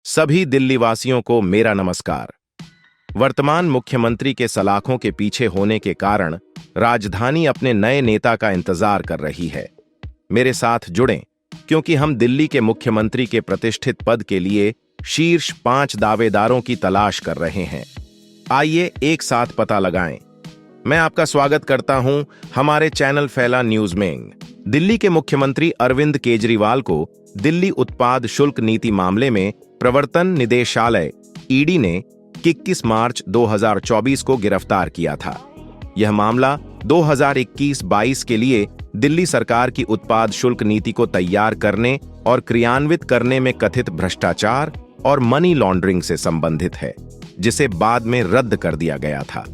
सभी दिल्ली वासियों को मेरा नमस्कार। वर्तमान मुख्यमंत्री के सलाखों के पीछे होने के कारण राजधानी अपने नए नेता का इंतजार कर रही है। मेरे साथ जुड़ें, क्योंकि हम दिल्ली के मुख्यमंत्री के प्रतिष्ठित पद के लिए शीर्ष 5 दावेदारों की तलाश कर रहे हैं। आइए एक साथ पता लगाएं। मैं आपका स्वागत करता हूं हमारे चैनल फैला न्यूज में। दिल्ली के मुख्यमंत्री अरविंद केजरीवाल को दिल्ली उत्पाद शुल्क नीति मामले में प्रवर्तन निदेशालय ईडी ने 21 मार्च 2024 को गिरफ्तार किया था। यह मामला 2021-22 के लिए दिल्ली सरकार की उत्पाद शुल्क नीति को तैयार करने और क्रियान्वित करने में कथित भ्रष्टाचार और मनी लॉन्ड्रिंग से संबंधित है, जिसे बाद में रद्द कर दिया गया था।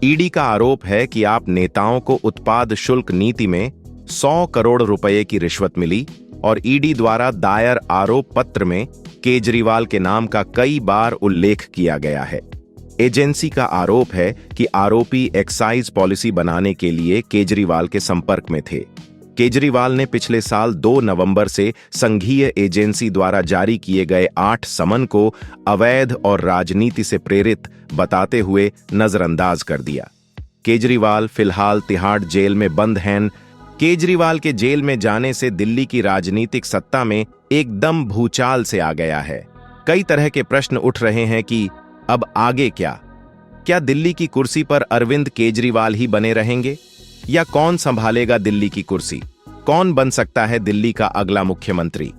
ईडी का आरोप है कि आप नेताओं को उत्पाद शुल्क नीति में 100 करोड़ रुपए की रिश्वत मिली और ईडी द्वारा दायर आरोप पत्र में केजरीवाल के नाम का कई बार उल्लेख किया गया है। एजेंसी का आरोप है कि आरोपी एक्साइज पॉलिसी बनाने के लिए केजरीवाल के संपर्क में थे। केजरीवाल ने पिछले साल 2 नवंबर से संघीय एजेंसी द्वारा जारी किए गए 8 समन को अवैध और राजनीति से प्रेरित बताते हुए नजरअंदाज कर दिया। केजरीवाल फिलहाल तिहाड़ जेल में बंद हैं। केजरीवाल के जेल में जाने से दिल्ली की राजनीतिक सत्ता में एकदम भूचाल से आ गया है। कई तरह के प्रश्न उठ रहे हैं कि अब आगे क्या? क्या दिल्ली की कुर्सी पर अरविंद केजरीवाल ही बने रहेंगे या कौन संभालेगा दिल्ली की कुर्सी? कौन बन सकता है दिल्ली का अगला मुख्यमंत्री?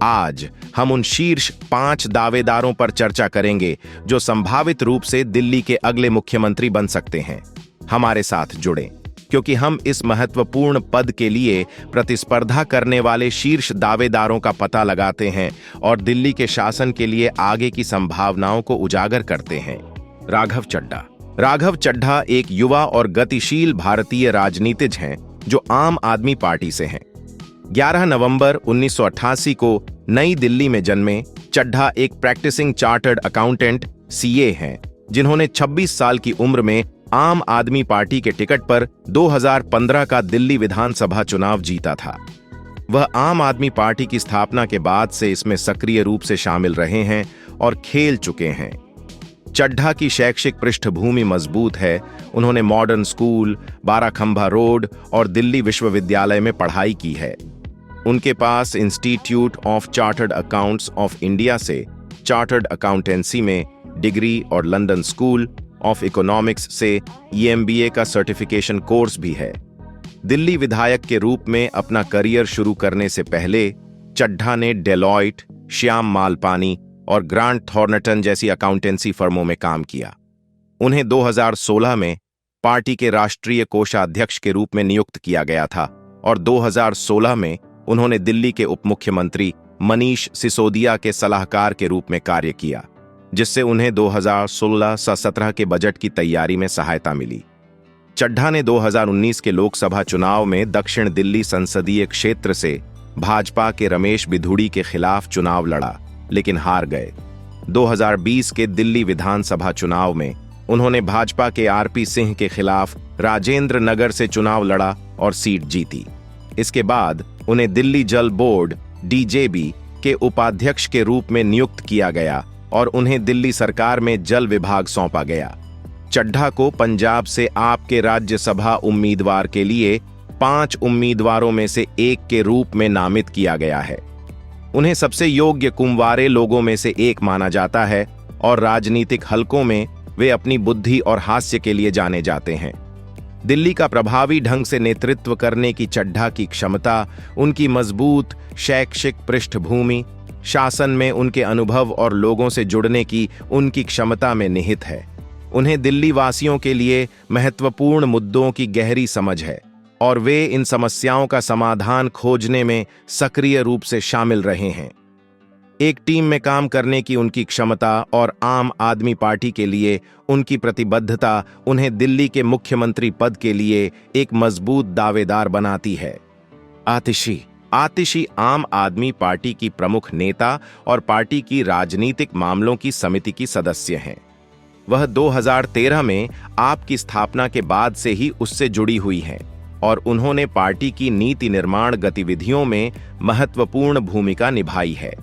आज हम उन शीर्ष 5 दावेदारों पर चर्चा करेंगे जो संभावित रूप से दिल्ली के अगले मुख्यमंत्री बन सकते हैं। हमारे साथ जुड़ें, क्योंकि हम इस महत्वपूर्ण पद के लिए प्रतिस्पर्धा करने वाले शीर्ष दावेदारों का पता लगाते हैं और दिल्ली के शासन के लिए आगे की संभावनाओं को उजागर करते हैं। राघव चड्ढा एक युवा और गतिशील भारतीय राजनीतिज्ञ हैं जो आम आदमी पार्टी से हैं। 11 नवंबर 1988 को नई दिल्ली में जन्मे चड्ढा एक प्रैक्टिसिंग चार्टर्ड अकाउंटेंट सीए हैं, जिन्होंने 26 साल की उम्र में आम आदमी पार्टी के टिकट पर 2015 का दिल्ली विधानसभा चुनाव जीता था। वह आम आदमी पार्टी की स्थापना के बाद से इसमें सक्रिय रूप से शामिल रहे हैं और खेल चुके हैं। चड्ढा की शैक्षिक पृष्ठभूमि मजबूत है। उन्होंने मॉडर्न स्कूल, बाराखंबा रोड और दिल्ली विश्वविद्यालय में पढ़ाई की है। उनके पास institute of chartered accounts of India से चार्टर्ड अकाउंटेंसी में डिग्री और लंदन स्कूल ऑफ इकोनॉमिक्स से EMBA का सर्टिफिकेशन कोर्स भी है। दिल्ली विधायक के रूप में अपना करियर शुरू करने से पहले चड्ढा ने डेलॉयट, श्याम मालपानी और ग्रांट थॉर्नटन जैसी अकाउंटेंसी फर्मों में काम किया। उन्हें 2016 में पार्टी के राष्ट्रीय कोषाध्यक्ष के रूप में नियुक्त किया गया था और 2016 में उन्होंने दिल्ली के उपमुख्यमंत्री मनीष सिसोदिया के सलाहकार के रूप में कार्य किया, जिससे उन्हें 2016-17 के बजट की तैयारी में सहायता मिली। चड्ढा ने 2019 के लोकसभा चुनाव में दक्षिण दिल्ली संसदीय क्षेत्र से भाजपा के रमेश बिधूड़ी के खिलाफ चुनाव लड़ा, लेकिन हार गए। 2020 के दिल्ली विधानसभा चुनाव में उन्होंने भाजपा के RP सिंह के खिलाफ राजेंद्र नगर से चुनाव लड़ा और सीट जीती। इसके बाद उन्हें दिल्ली जल बोर्ड DJB के उपाध्यक्ष के रूप में नियुक्त किया गया और उन्हें दिल्ली सरकार में जल विभाग सौंपा गया। चड्ढा को पंजाब से आपके राज्यसभा उम्मीदवार के लिए 5 उम्मीदवारों में से एक के रूप में नामित किया गया है। उन्हें सबसे योग्य कुंवारे लोगों में से एक माना जाता है और राजनीतिक हलकों में वे अपनी बुद्धि और हास्य के लिए जाने जाते हैं। दिल्ली का प्रभावी ढंग से नेतृत्व करने की चड्ढा की क्षमता उनकी मजबूत शैक्षिक पृष्ठभूमि, शासन में उनके अनुभव और लोगों से जुड़ने की उनकी क्षमता में निहित है। उन्हें दिल्ली वासियों के लिए महत्वपूर्ण मुद्दों की गहरी समझ है और वे इन समस्याओं का समाधान खोजने में सक्रिय रूप से शामिल रहे हैं। एक टीम में काम करने की उनकी क्षमता और आम आदमी पार्टी के लिए उनकी प्रतिबद्धता उन्हें दिल्ली के मुख्यमंत्री पद के लिए एक मजबूत दावेदार बनाती है। आतिशी आम आदमी पार्टी की प्रमुख नेता और पार्टी की राजनीतिक मामलों की समिति की सदस्य हैं। वह 2013 में आपकी स्थापना के बाद से ही उससे जुड़ी हुई हैं और उन्होंने पार्टी की नीति निर्माण गतिविधियों में महत्वपूर्ण भूमिका निभाई है।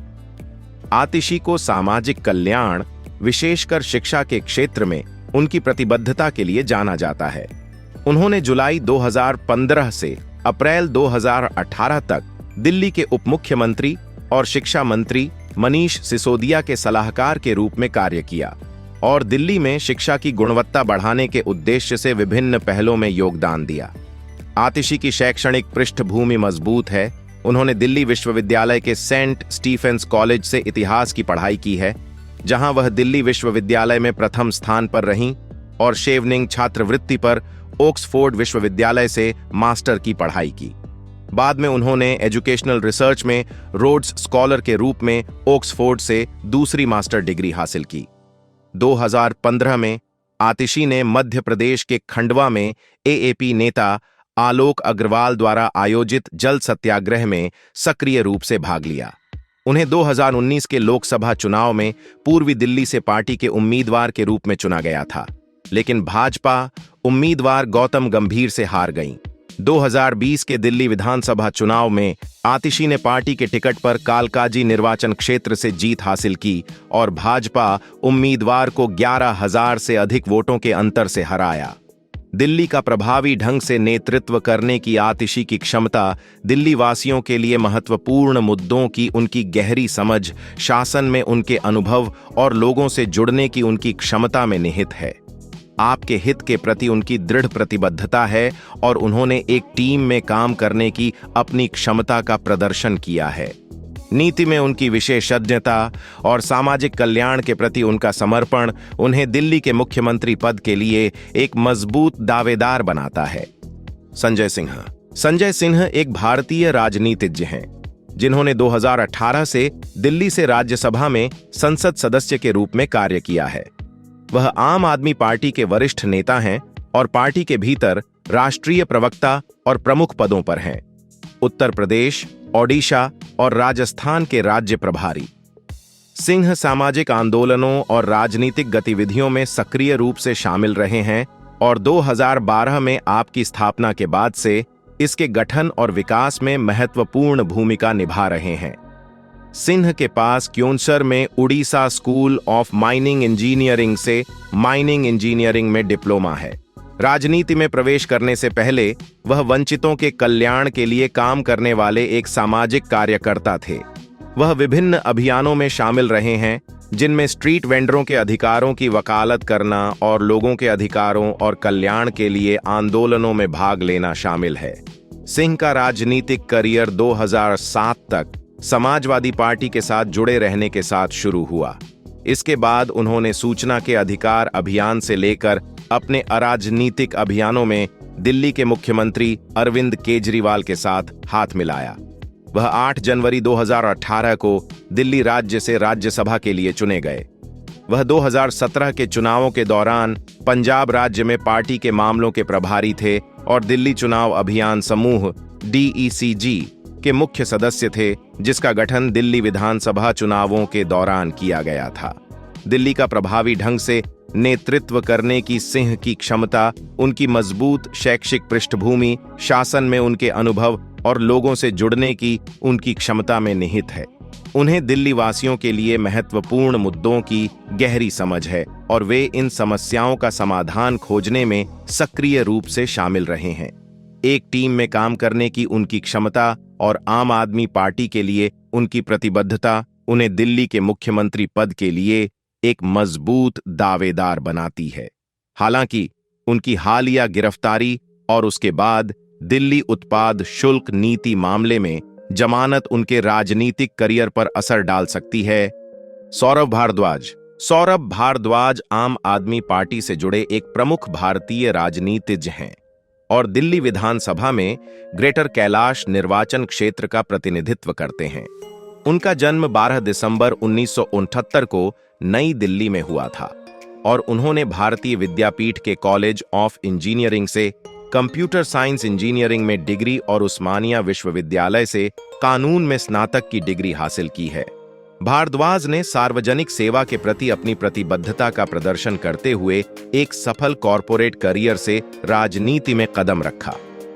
आतिशी को सामाजिक कल्याण, विशेषकर शिक्षा के क्षेत्र में उनकी प्रतिबद्धता के लिए जाना जाता है। उन्होंने जुलाई 2015 से अप्रैल 2018 तक दिल्ली के उप मुख्यमंत्री और शिक्षा मंत्री मनीष सिसोदिया के सलाहकार के रूप में कार्य किया और दिल्ली में शिक्षा की गुणवत्ता बढ़ाने के उद्देश्य से विभिन्न पहलों में योगदान दिया। आतिशी की शैक्षणिक पृष्ठभूमि मजबूत है। उन्होंने दिल्ली विश्वविद्यालय के सेंट स्टीफेंस कॉलेज से इतिहास की पढ़ाई की है, जहां वह दिल्ली विश्वविद्यालय में प्रथम स्थान पर रहीं, और शेवनिंग छात्रवृत्ति पर ऑक्सफोर्ड विश्वविद्यालय से मास्टर की पढ़ाई की। बाद में उन्होंने एजुकेशनल रिसर्च में रोड्स स्कॉलर के रूप में ऑक्सफोर्ड से दूसरी मास्टर डिग्री हासिल की। 2015 में आतिशी ने मध्य प्रदेश के खंडवा में एएपी नेता आलोक अग्रवाल द्वारा आयोजित जल सत्याग्रह में सक्रिय रूप से भाग लिया। उन्हें 2019 के लोकसभा चुनाव में पूर्वी दिल्ली से पार्टी के उम्मीदवार के रूप में चुना गया था, लेकिन भाजपा उम्मीदवार गौतम गंभीर से हार गईं। 2020 के दिल्ली विधानसभा चुनाव में आतिशी ने पार्टी के टिकट पर कालकाजी निर्वाचन क्षेत्र से जीत हासिल की और भाजपा उम्मीदवार को 11,000 से अधिक वोटों के अंतर से हराया। दिल्ली का प्रभावी ढंग से नेतृत्व करने की आतिशी की क्षमता दिल्ली वासियों के लिए महत्वपूर्ण मुद्दों की उनकी गहरी समझ, शासन में उनके अनुभव और लोगों से जुड़ने की उनकी क्षमता में निहित है। आपके हित के प्रति उनकी दृढ़ प्रतिबद्धता है और उन्होंने एक टीम में काम करने की अपनी क्षमता का प्रदर्शन किया है। नीति में उनकी विशेषज्ञता और सामाजिक कल्याण के प्रति उनका समर्पण उन्हें दिल्ली के मुख्यमंत्री पद के लिए एक मजबूत दावेदार बनाता है। संजय सिंह एक भारतीय राजनीतिज्ञ हैं, जिन्होंने 2018 से दिल्ली से राज्यसभा में संसद सदस्य के रूप में कार्य किया है। वह आम आदमी पार्टी के वरिष्ठ नेता हैं और पार्टी के भीतर राष्ट्रीय प्रवक्ता और प्रमुख पदों पर हैं। उत्तर प्रदेश, ओडिशा और राजस्थान के राज्य प्रभारी। सिंह सामाजिक आंदोलनों और राजनीतिक गतिविधियों में सक्रिय रूप से शामिल रहे हैं और 2012 में आपकी स्थापना के बाद से इसके गठन और विकास में महत्वपूर्ण भूमिका निभा रहे हैं। सिंह के पास क्योंसर में Orissa school of mining engineering से माइनिंग इंजीनियरिंग में डिप्लोमा है। राजनीति में प्रवेश करने से पहले वह वंचितों के कल्याण के लिए काम करने वाले एक सामाजिक कार्यकर्ता थे। वह विभिन्न अभियानों में शामिल रहे हैं, जिनमें स्ट्रीट वेंडरों के अधिकारों की वकालत करना और लोगों के अधिकारों और कल्याण के लिए आंदोलनों में भाग लेना शामिल है। सिंह का राजनीतिक करियर 2007 तक समाजवादी पार्टी के साथ जुड़े रहने के साथ शुरू हुआ। इसके बाद उन्होंने सूचना के अधिकार अभियान से लेकर अपने अराजनीतिक अभियानों में दिल्ली के मुख्यमंत्री अरविंद केजरीवाल के साथ हाथ मिलाया। वह 8 जनवरी 2018 को दिल्ली राज्य से राज्यसभा के लिए चुने गए। वह 2017 के चुनावों के दौरान पंजाब राज्य में पार्टी के मामलों के प्रभारी थे और दिल्ली चुनाव अभियान समूह DECG के मुख्य सदस्य थे, जिसका गठन दिल्ली विधानसभा चुनावों के दौरान किया गया था। दिल्ली का प्रभावी ढंग से नेतृत्व करने की सिंह की क्षमता उनकी मजबूत शैक्षिक पृष्ठभूमि, शासन में उनके अनुभव और लोगों से जुड़ने की उनकी क्षमता में निहित है। उन्हें दिल्ली वासियों के लिए महत्वपूर्ण मुद्दों की गहरी समझ है और वे इन समस्याओं का समाधान खोजने में सक्रिय रूप से शामिल रहे हैं। एक टीम में काम करने की उनकी क्षमता और आम आदमी पार्टी के लिए उनकी प्रतिबद्धता उन्हें दिल्ली के मुख्यमंत्री पद के लिए एक मजबूत दावेदार बनाती है। हालांकि उनकी हालिया गिरफ्तारी और उसके बाद दिल्ली उत्पाद शुल्क नीति मामले में जमानत उनके राजनीतिक करियर पर असर डाल सकती है। सौरभ भारद्वाज आम आदमी पार्टी से जुड़े एक प्रमुख भारतीय राजनीतिज्ञ हैं और दिल्ली विधानसभा में ग्रेटर कैलाश निर्वाचन क्षेत्र का प्रतिनिधित्व करते हैं। उनका जन्म 12 दिसंबर 1969 को नई दिल्ली में हुआ था और उन्होंने भारतीय विद्यापीठ के कॉलेज ऑफ इंजीनियरिंग से कंप्यूटर साइंस इंजीनियरिंग में डिग्री और उस्मानिया विश्वविद्यालय से कानून में स्नातक की डिग्री हासिल की है। भारद्वाज ने सार्वजनिक सेवा के प्रति अपनी प्रतिबद्धता का प्रदर्शन करते हुए एक सफल कॉरपोरेट करियर से राजनीति में कदम रखा।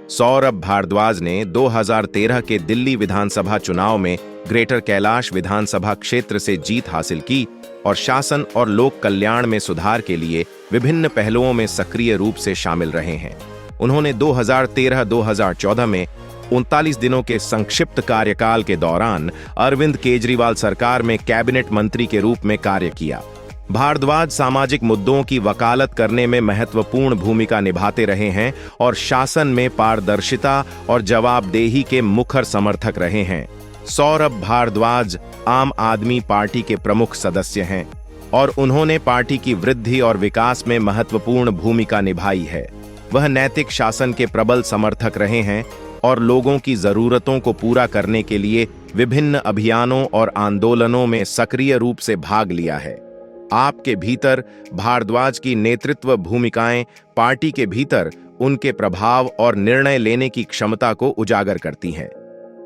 सौरभ भारद्वाज ने 2013 के दिल्ली विधानसभा चुनाव में ग्रेटर कैलाश विधानसभा क्षेत्र से जीत हासिल की और शासन और लोक कल्याण में सुधार के लिए विभिन्न पहलुओं में सक्रिय रूप से शामिल रहे हैं। उन्होंने 2013-2014 में 39 दिनों के संक्षिप्त कार्यकाल के दौरान अरविंद केजरीवाल सरकार में कैबिनेट मंत्री के रूप में कार्य किया। भारद्वाज सामाजिक मुद्दों की वकालत करने में महत्वपूर्ण भूमिका निभाते रहे हैं और शासन में पारदर्शिता और जवाबदेही के मुखर समर्थक रहे हैं। सौरभ भारद्वाज आम आदमी पार्टी के प्रमुख सदस्य हैं और उन्होंने पार्टी की वृद्धि और विकास में महत्वपूर्ण भूमिका निभाई है। वह नैतिक शासन के प्रबल समर्थक रहे हैं और लोगों की जरूरतों को पूरा करने के लिए विभिन्न अभियानों और आंदोलनों में सक्रिय रूप से भाग लिया है। आपके भीतर भारद्वाज की नेतृत्व भूमिकाएं पार्टी के भीतर उनके प्रभाव और निर्णय लेने की क्षमता को उजागर करती हैं।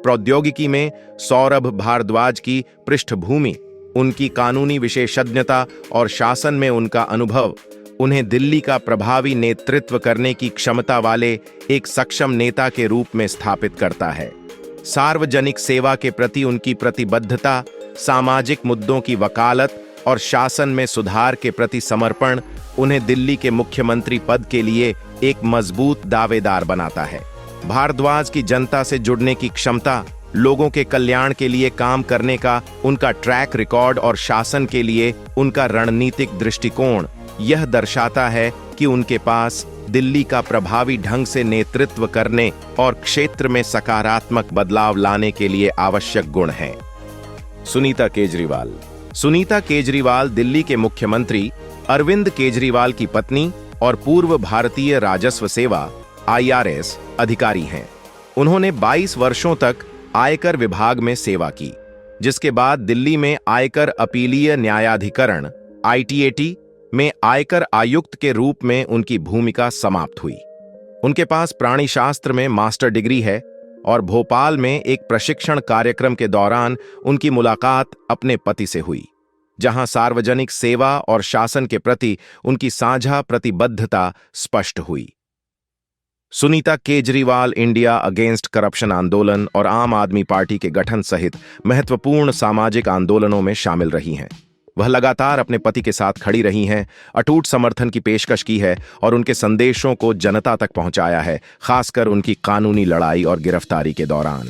प्रौद्योगिकी में सौरभ भारद्वाज की पृष्ठभूमि, उनकी कानूनी विशेषज्ञता और शासन में उनका अनुभव उन्हें दिल्ली का प्रभावी नेतृत्व करने की क्षमता वाले एक सक्षम नेता के रूप में स्थापित करता है। सार्वजनिक सेवा के प्रति उनकी प्रतिबद्धता, सामाजिक मुद्दों की वकालत और शासन में सुधार के प्रति समर्पण उन्हें दिल्ली के मुख्यमंत्री पद के लिए एक मजबूत दावेदार बनाता है। भारद्वाज की जनता से जुड़ने की क्षमता, लोगों के कल्याण के लिए काम करने का उनका ट्रैक रिकॉर्ड और शासन के लिए उनका रणनीतिक दृष्टिकोण यह दर्शाता है कि उनके पास दिल्ली का प्रभावी ढंग से नेतृत्व करने और क्षेत्र में सकारात्मक बदलाव लाने के लिए आवश्यक गुण हैं। सुनीता केजरीवाल दिल्ली के मुख्यमंत्री अरविंद केजरीवाल की पत्नी और पूर्व भारतीय राजस्व सेवा IRS अधिकारी हैं। उन्होंने 22 वर्षों तक आयकर विभाग में सेवा की, जिसके बाद दिल्ली में आयकर अपीलीय न्यायाधिकरण ITAT में आयकर आयुक्त के रूप में उनकी भूमिका समाप्त हुई। उनके पास प्राणीशास्त्र में मास्टर डिग्री है और भोपाल में एक प्रशिक्षण कार्यक्रम के दौरान उनकी मुलाकात अपने पति से हुई, जहां सार्वजनिक सेवा और शासन के प्रति उनकी साझा प्रतिबद्धता स्पष्ट हुई। Sunita Kejriwal India against corruption आंदोलन और आम आदमी पार्टी के गठन सहित महत्वपूर्ण सामाजिक आंदोलनों में शामिल रही हैं। वह लगातार अपने पति के साथ खड़ी रही हैं, अटूट समर्थन की पेशकश की है और उनके संदेशों को जनता तक पहुंचाया है, खासकर उनकी कानूनी लड़ाई और गिरफ्तारी के दौरान।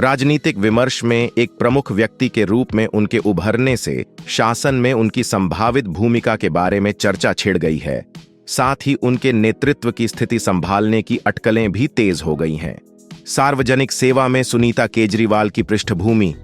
राजनीतिक विमर्श में एक प्रमुख व्यक्ति के रूप में उनके उभरने से शासन में उनकी संभावित भूमिका के बारे में चर्चा छिड़ गई है। साथ ही उनके नेतृत्व की स्थिति संभालने की अटकलें भी तेज हो गई हैं। सार्वजनिक सेवा में सुनीता केजरीवाल की पृष्ठभूमि,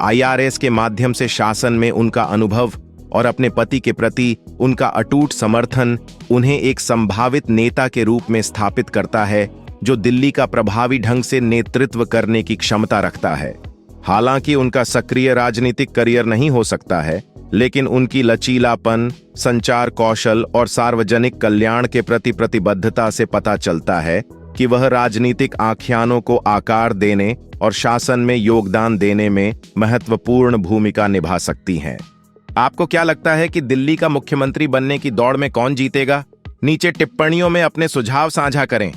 IRS के माध्यम से शासन में उनका अनुभव और अपने पति के प्रति उनका अटूट समर्थन उन्हें एक संभावित नेता के रूप में स्थापित करता है, जो दिल्ली का प्रभावी ढंग से नेतृत्व करने की क्षमता रखता है। हालांकि उनका सक्रिय राजनीतिक करियर नहीं हो सकता है, लेकिन उनकी लचीलापन, संचार कौशल और सार्वजनिक कल्याण के प्रति प्रतिबद्धता से पता चलता है कि वह राजनीतिक आख्यानों को आकार देने और शासन में योगदान देने में महत्वपूर्ण भूमिका निभा सकती हैं। आपको क्या लगता है कि दिल्ली का मुख्यमंत्री बनने की दौड़ में कौन जीतेगा? नीचे टिप्पणियों में अपने सुझाव साझा करें।